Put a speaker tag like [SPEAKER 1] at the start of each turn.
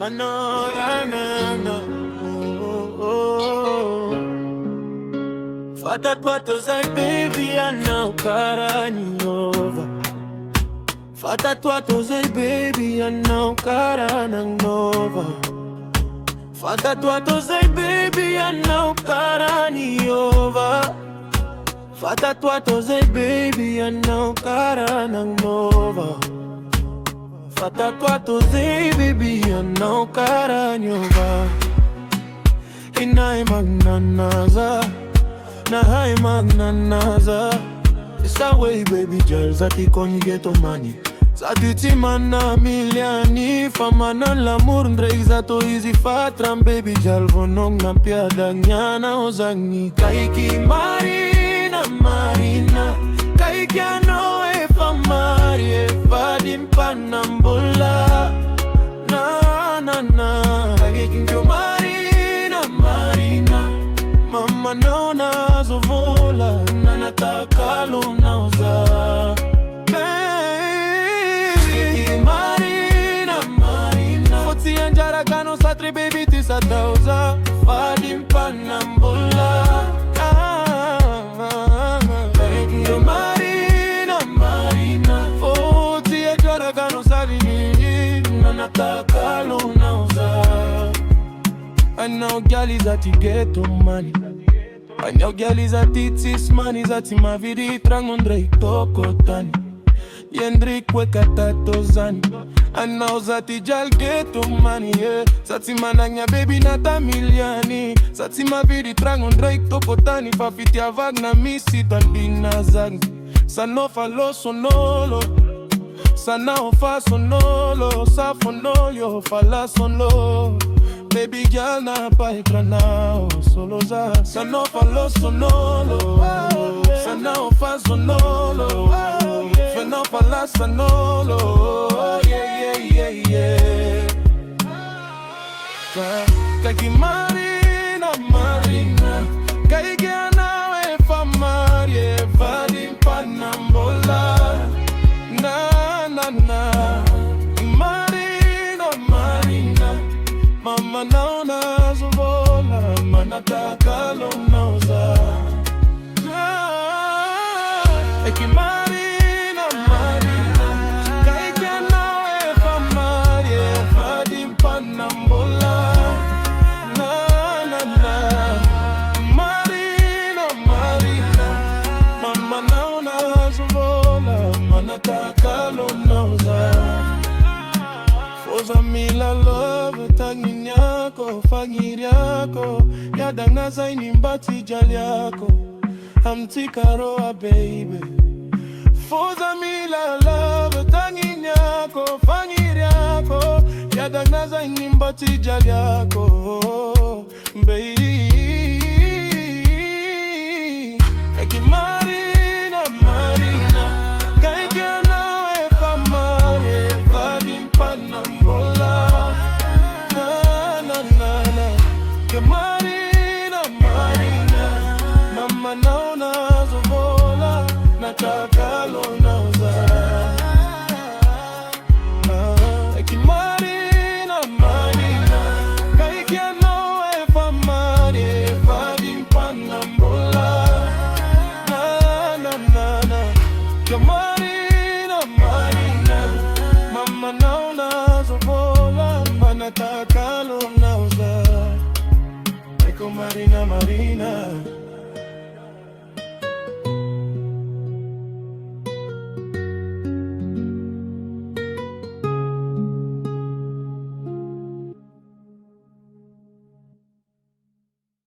[SPEAKER 1] Manorana. Fata tua tosai baby anao karani nova. Fata tua tosai baby anao karanang nova. Fata tua tosai baby anao karani nova. Fata tua tosai baby anao karanang nova. Fata tua tosai baby anao karani nova. Inay magnanaza, nahay magnanaza. It's that way baby girl, zati konyi geto mani. Zati timana miliani, famana l'amour ndrek zato easy fatram baby girl. Vonong na piada nyana ozangi. Kaiki Marina, Marina. Kaiki ano e famari e fadim panambola. Na na na. Kaiki njo Marina, Marina. Mama naona zovola, na nataka lunauza. Baby Marina, Marina. Foti anjara gano satri baby tisa dauza. Fadim panambola. Baby Marina, Marina. Foti anjara gano satri na nataka lunauza. I know girl is at the ghetto money. I know girl is at its money. Zati ma vidi trangondrei toko tani. Yendrik wekata tozani. I know zati jal ghetto money, yeah. Zati mananya baby nata miliani. Zati ma vidi trangondrei toko tani. Fafiti avag na misi talbina zang. Sano falo sonolo. Sana ofa sonolo. Safonolio fala sonolo. Baby girl na pa ekranao solo za. Sana falo sonolo. Sana ofa sonolo. Fena fala sonolo. Yeah, yeah, yeah, yeah. Kaiki Marina, Marina. Kaiki ana e famari e vadim panambola. Na na na. Marina, Marina. Mama naona zovola, manataka lunauza. Eki Marina, Marina. Kaiki ano e famari e fadim panambola. Na na na. Marina, Marina. Mama naona zovola, manataka lunauza. Foza mila love tangi yako, fagiri yako. Yadanga zaini mbati jali yako. Hamtika roa baby. Foza mila love tangi yako, fagiri yako. Yadanga zaini mbati jali yako, baby. Eki Marina, Marina. Kaiki ano e famari e vadim panambola. Marina, Marina. Mama naona zovola, nataka lunauza. Eki Marina, Marina. Kaiki ano e famari e vadim panambola. Na na na na. Marina, Marina. Mama naona zovola, nataka lunauza. Marina, Marina.